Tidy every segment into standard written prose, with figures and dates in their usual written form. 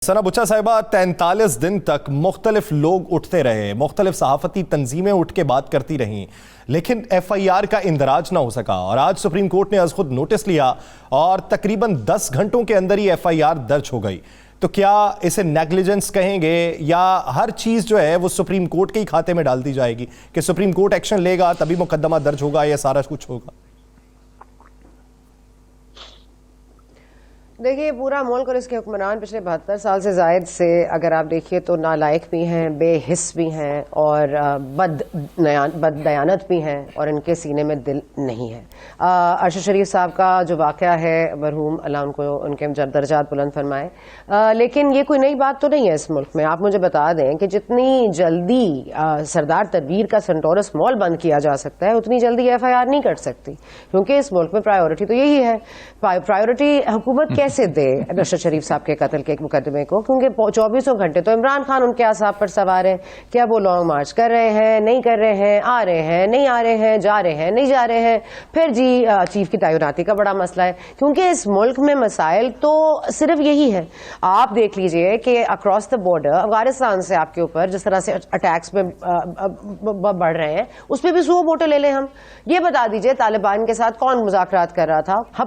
सना बुच्चा साहिबा 43 दिन तक मुख्तलिफ लोग उठते रहे, मुख्तलिफ सहाफती तंजीमें उठ के बात करती रहीं, लेकिन FIR का इंदराज ना हो सका। और आज सुप्रीम कोर्ट ने आज खुद नोटिस लिया और तकरीबन 10 घंटों के अंदर ही FIR दर्ज हो गई। तो क्या इसे नेग्लिजेंस कहेंगे या हर चीज़ जो है वो सुप्रीम कोर्ट के ही खाते में डाल दी जाएगी कि सुप्रीम कोर्ट एक्शन लेगा तभी मुकदमा दर्ज होगा या सारा कुछ होगा? देखिए, पूरा मुल्क और इसके हुक्मरान पिछले 72 साल से जायद से अगर आप देखिए तो नालायक भी हैं, बेहिस भी हैं और बददयानत भी हैं और इनके सीने में दिल नहीं है। अरशद शरीफ साहब का जो वाक़या है, मरहूम अल्लाह उनको उनके दर्जात बुलंद फरमाए, लेकिन ये कोई नई बात तो नहीं है इस मुल्क में। आप मुझे बता दें कि जितनी जल्दी सरदार तनवीर का सेंटोरस मॉल बंद किया जा सकता है उतनी जल्दी FIR नहीं कर सकती, क्योंकि इस मुल्क में प्रायोरिटी तो यही है। प्रायोरिटी हुकूमत कैसे दे अरशद शरीफ साहब के कत्ल के मुकदमे को, क्योंकि 24 घंटे तो इमरान खान उनके आसाब पर सवार है। क्या वो लॉन्ग मार्च कर रहे हैं, नहीं कर रहे हैं, आ रहे हैं, नहीं आ रहे हैं, जा रहे हैं, नहीं जा रहे हैं। फिर जी चीफ की तैनाती का बड़ा मसला है, क्योंकि इस मुल्क में मसाइल तो सिर्फ यही है। आप देख लीजिए कि अक्रॉस द बॉर्डर अफगानिस्तान से आपके ऊपर जिस तरह से अटैक्स में बढ़ रहे हैं, उस पर भी सुओ मोटो ले लें हम। ये बता दीजिए तालिबान के साथ कौन मुज़ाकरात कर रहा था? हम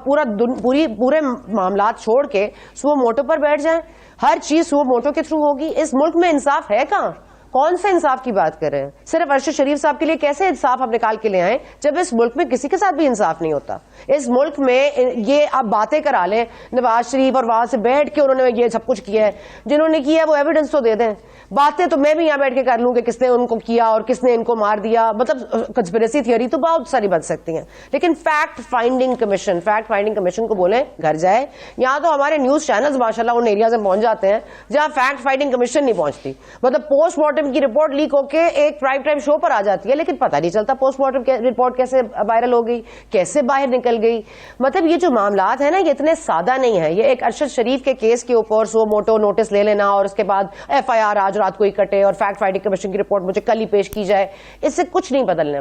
पूरे मामला छोड़ के सुओ मोटो पर बैठ जाएं, हर चीज सुओ मोटो के थ्रू होगी। इस मुल्क में इंसाफ है कहां? कौन से इंसाफ की बात कर रहे हैं? सिर्फ अरशद शरीफ साहब के लिए कैसे इंसाफ आप निकाल के ले आए जब इस मुल्क में किसी के साथ भी इंसाफ नहीं होता? इस मुल्क में ये आप बातें करा लें नवाज शरीफ और वहां से बैठ के उन्होंने ये सब कुछ किया है, जिन्होंने किया है वो एविडेंस तो दे दें। बातें तो मैं भी यहां बैठ के कर लूं कि किसने उनको किया और किसने इनको मार दिया, मतलब कंस्पिरेसी थियरी तो बहुत सारी बन सकती हैं, लेकिन फैक्ट फाइंडिंग कमीशन को बोले घर जाए। यहां तो हमारे न्यूज चैनल्स माशाल्लाह उन एरिया में पहुंच जाते हैं जहां फैक्ट फाइंडिंग कमीशन नहीं पहुंचती। मतलब पोस्टमार्टम की रिपोर्ट लीक होके एक प्राइम टाइम शो पर आ जाती है, लेकिन पता नहीं चलता पोस्टमार्टम रिपोर्ट कैसे वायरल हो गई, कैसे बाहर निकल गई। मतलब ये जो मामलात है ना, ये इतने सादा नहीं है। ये एक अरशद शरीफ के केस के ऊपर सो मोटो नोटिस ले लेना और उसके बाद FIR आज रात को ही कटे और फैक्ट फाइंडिंग कमीशन की रिपोर्ट मुझे कल ही पेश की जाए, इससे कुछ नहीं बदलने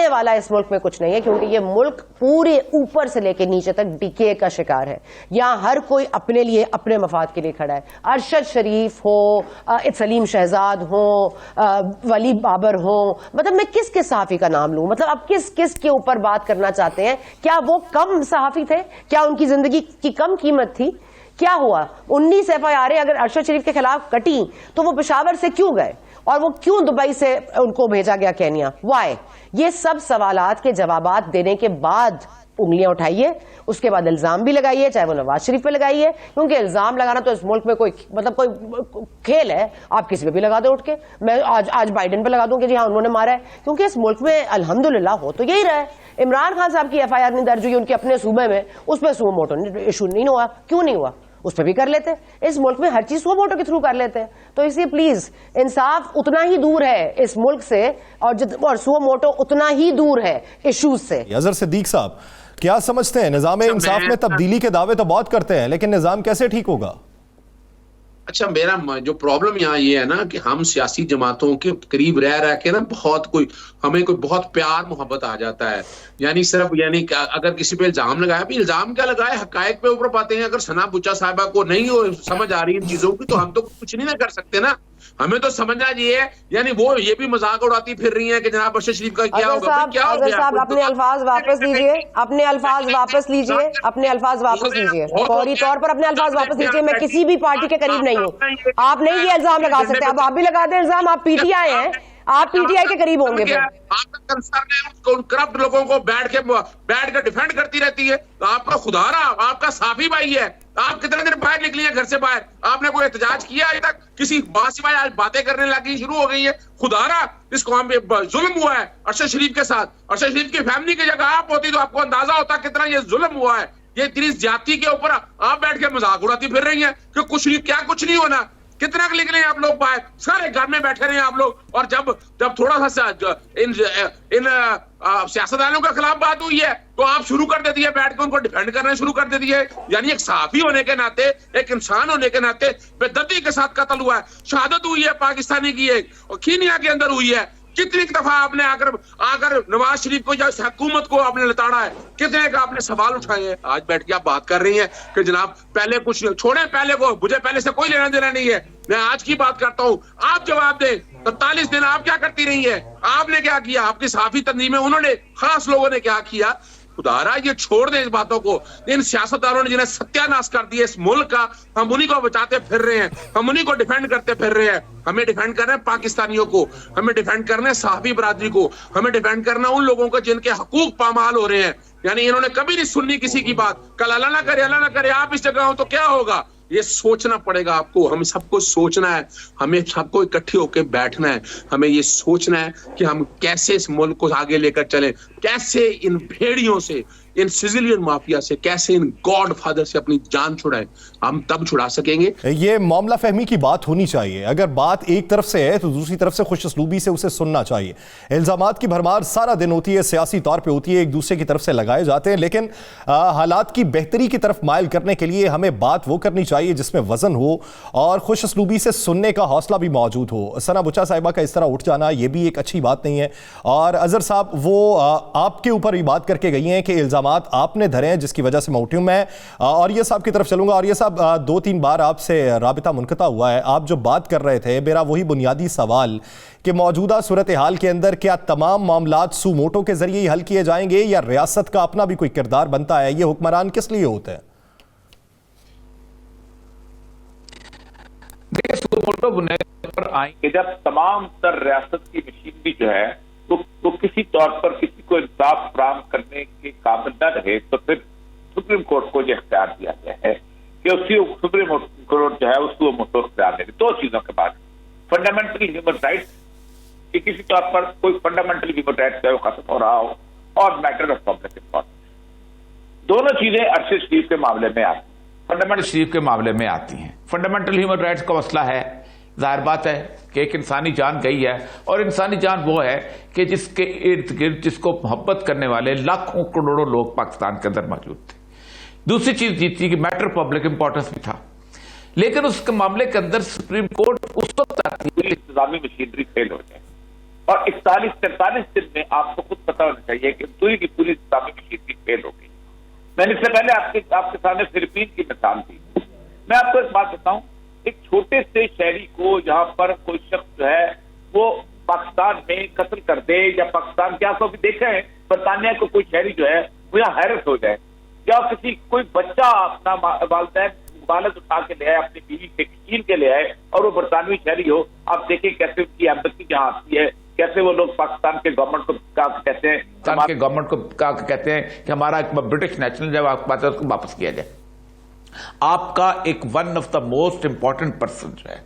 वाला इस मुल्क में कुछ नहीं है, क्योंकि ये मुल्क पूरे ऊपर से लेकर नीचे तक डीके का शिकार है। यहां हर कोई अपने लिए, अपने मफाद के लिए खड़ा है। अरशद शरीफ हो, सलीम शहजाद हो, वली बाबर हो, मतलब मैं किस सहाफी का नाम लूं? मतलब अब किस के ऊपर बात करना चाहते हैं? क्या वो कम सहाफी थे? क्या उनकी जिंदगी की कम कीमत थी? क्या हुआ? 19 FIR अगर अरशद शरीफ के खिलाफ कटी तो वो पेशावर से क्यों गए और वो क्यों दुबई से उनको भेजा गया केन्या? वाई? ये सब सवालात के जवाबात देने के बाद उंगलियां उठाइए, उसके बाद इल्जाम भी लगाइए, चाहे वो नवाज शरीफ पे लगाइए, क्योंकि इल्जाम लगाना तो इस मुल्क में कोई खेल है। आप किसी पे भी लगा दो उठ के। मैं आज बाइडेन पे लगा दूं कि जी हाँ उन्होंने मारा है, क्योंकि इस मुल्क में अल्हम्दुलिल्लाह हो तो यही रहा है। इमरान खान साहब की FIR नहीं दर्ज हुई उनके अपने सूबे में, उस पर सुओ मोटो इशू नहीं हुआ। क्यों नहीं हुआ? उस पर भी कर लेते। इस मुल्क में हर चीज सुओ मोटो के थ्रू कर लेते हैं। तो इसलिए प्लीज, इंसाफ उतना ही दूर है इस मुल्क से और सुओ मोटो उतना ही दूर है इश्यूज से। अजहर सिद्दीक साहब, क्या समझते हैं? निजाम इंसाफ में तब्दीली के दावे तो बहुत करते हैं, लेकिन निजाम कैसे ठीक होगा? अच्छा, मेरा जो प्रॉब्लम यहाँ ये है ना कि हम सियासी जमातों के करीब रह के ना हमें कोई बहुत प्यार मोहब्बत आ जाता है। यानी अगर किसी पे इल्जाम लगाया, भी इल्जाम क्या लगाए, हकायक पे ऊपर पाते हैं। अगर सना बुच्चा साहिबा को नहीं समझ आ रही इन चीजों की तो हम तो कुछ नहीं ना कर सकते ना। हमें तो समझना ये है, यानी वो ये भी मजाक उड़ाती फिर रही है कि जनाब अरशद शरीफ का क्या होगा। क्या हो गया? अपने अल्फाज वापस लीजिए, अपने अल्फाज वापस लीजिए, अपने अल्फाज वापस लीजिए, फौरी तौर पर अपने अल्फाज वापस लीजिए। मैं किसी भी पार्टी के करीब नहीं हूँ। आप नहीं ये इल्जाम लगा सकते। अब आप भी लगा दें इल्जाम, आप PTI हैं, आप PTI के करीब होंगे। आपका कंसर्न है उन करप्ट लोगों को बैठ के डिफेंड करती रहती है। तो आपका खुदारा, आपका साफी भाई है। आप कितने दिन बाहर निकली हैं घर से बाहर? आपने कोई एहतजाज किया अभी तक? किसी बात सिवाय आज बातें करने लगी शुरू हो गई है। खुदारा, इस कौम पे जुल्म हुआ है अरशद शरीफ के साथ। अरशद शरीफ की फैमिली की जगह आप होती तो आपको अंदाजा होता कितना ये जुल्म हुआ है। ये इतनी ज्यादती के ऊपर आप बैठ के मजाक उड़ाती फिर रही हैं कि कुछ नहीं होना। कितना निकले आप लोग बाहर? सारे घर में बैठे रहे आप लोग। और जब थोड़ा सा इन सियासतदानों के खिलाफ बात हुई है तो आप शुरू कर देती है बैठ के उनको डिफेंड करना शुरू कर देती है। यानी एक सहाफी होने के नाते, एक इंसान होने के नाते बेदर्दी के साथ कत्ल हुआ है, शहादत हुई है पाकिस्तानी की, एक कीनिया के अंदर हुई है। कितनी दफा आपने आकर नवाज शरीफ को या हुकूमत को आपने लताड़ा है, कितने का आपने सवाल उठाए हैं। आज बैठ के आप बात कर रही हैं कि जनाब पहले कुछ छोड़े, पहले को मुझे पहले से कोई लेना देना नहीं है, मैं आज की बात करता हूं। आप जवाब दें, 43 दिन आप क्या करती रही है, आपने क्या किया, आपकी सहाफी तंजीमें, उन्होंने खास लोगों ने क्या किया। खुदारा ये छोड़ दें इस बातों को। इन सियासतदारों ने जिन्हें सत्यानाश कर दिया इस मुल्क का, हम उन्हीं को बचाते फिर रहे हैं, हम उन्हीं को डिफेंड करते फिर रहे हैं। हमें डिफेंड करना है पाकिस्तानियों को, हमें डिफेंड करना है सहाफी बरादरी को, हमें डिफेंड करना है उन लोगों को जिनके हकूक पामाल हो रहे हैं। यानी इन्होंने कभी नहीं सुननी किसी की बात। कल अल्लाह ना करे आप इस जगह हो तो क्या होगा, ये सोचना पड़ेगा आपको। हम सबको सोचना है, हमें सबको इकट्ठे होकर बैठना है, हमें ये सोचना है कि हम कैसे इस मुल्क को आगे लेकर चलें, कैसे इन भेड़ियों से, इन सिजिलियन माफिया से, कैसे इन गॉड फादर से अपनी जान छुड़ाएं। हम तब छुड़ा सकेंगे। ये मामला फहमी की बात होनी चाहिए। अगर बात एक तरफ से है तो दूसरी तरफ से खुश असलूबी से उसे सुनना चाहिए। इल्जामात की भरमार सारा दिन होती है, सियासी तौर पे होती है, एक दूसरे की तरफ से लगाए जाते हैं, लेकिन हालात की बेहतरी की तरफ माइल करने के लिए हमें बात वो करनी चाहिए जिसमें वजन हो और खुश असलूबी से सुनने का हौसला भी मौजूद हो। सना बुच्चा साहिबा का इस तरह उठ जाना ये भी एक अच्छी बात नहीं है। और अजहर साहब वो आपके ऊपर भी बात करके गई हैं कि इल्जामात आपने धरे हैं जिसकी वजह से मैं उठी हूं। मैं और ये साहब की तरफ चलूंगा। और ये साहब 2-3 बार आपसे राबिता मुनक़ता हुआ है, आप जो बात कर रहे थे, मेरा वही बुनियादी सवाल कि मौजूदा सूरत हाल के अंदर क्या तमाम मामलात सूमोटो के जरिए ही हल किए जाएंगे या रियासत का अपना भी कोई किरदार बनता है? ये हुक्मरान किस लिए होते हैं? देखिए, सूमोटो बुनियाद पर आएंगे जब तमाम तर रियासत की मशीनरी जो है वो किसी तौर पर किसी को इंसाफ फराहम करने के काबिल न रहे, तो फिर सुप्रीम कोर्ट को यह इख्तियार दिया गया है कि उसी सुप्रीम कोर्ट जो है उसको मोटो इख्तियार देगी। दो चीजों के बाद, फंडामेंटल ह्यूमन राइट्स कि किसी तौर पर कोई फंडामेंटल ह्यूमन राइट्स है वो खत्म हो रहा हो, और मैटर ऑफ पब्लिक इंपॉर्टेंस। दोनों चीजें अरशद शरीफ के मामले में आती हैं, फंडामेंटल शरीफ के मामले में आती हैं। फंडामेंटल ह्यूमन राइट्स का मसला है, जाहिर बात है कि एक इंसानी जान गई है, और इंसानी जान वो है कि जिसके इर्द गिर्द जिसको मोहब्बत करने वाले लाखों करोड़ों लोग पाकिस्तान के अंदर मौजूद थे। दूसरी चीज जीती कि मैटर पब्लिक इंपॉर्टेंस भी था, लेकिन उसके मामले के अंदर सुप्रीम कोर्ट उस वक्त आती है इंतजामी मशीनरी फेल हो जाए, और 41-43 दिन में आपको खुद पता होना चाहिए कि पूरी की पूरी इंतजामी मशीनरी फेल हो गई। मैंने इससे पहले आपके सामने फिलीपीन की मिसाल दी। मैं आपको एक बात बताऊं, एक छोटे से शहरी को यहाँ पर कोई शख्स जो है वो पाकिस्तान में कत्ल कर दे, या पाकिस्तान के आप देखा है बरतानिया को कोई शहरी जो है वो यहाँ हैरत हो जाए, या कोई बच्चा अपना वालिद उठा के ले आए, अपनी बीवी से छीन के ले आए और वो बरतानवी शहरी हो, आप देखें कैसे उनकी एम्बेसी जहाँ आती है, कैसे वो लोग पाकिस्तान के गवर्नमेंट को कहते हैं, पाकिस्तान के गवर्नमेंट को कहते हैं कि हमारा ब्रिटिश नेशनल जब आपको बात है उसको वापस किया जाए। आपका एक one of the most important person जो है,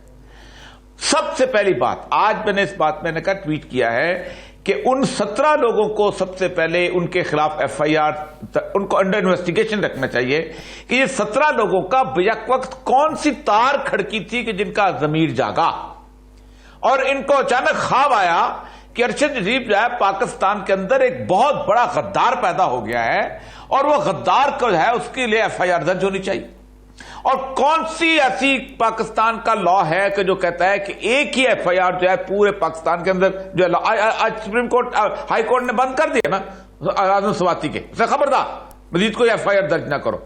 सबसे पहली बात आज मैंने इस बात में का ट्वीट किया है कि उन 17 लोगों को सबसे पहले उनके खिलाफ FIR उनको अंडर इन्वेस्टिगेशन रखना चाहिए कि ये 17 लोगों का बेक वक्त कौन सी तार खड़की थी कि जिनका जमीर जागा और इनको अचानक ख्वाब आया कि अरशद शरीफ जो है पाकिस्तान के अंदर एक बहुत बड़ा गद्दार पैदा हो गया है, और वो गद्दार को है उसके लिए FIR दर्ज होनी चाहिए। और कौन सी ऐसी पाकिस्तान का लॉ है कि जो कहता है कि एक ही FIR जो है पूरे पाकिस्तान के अंदर जो है, आज सुप्रीम कोर्ट हाई कोर्ट ने बंद कर दिया ना आजम स्वाति के, खबरदार मजीद कोई FIR दर्ज ना करो।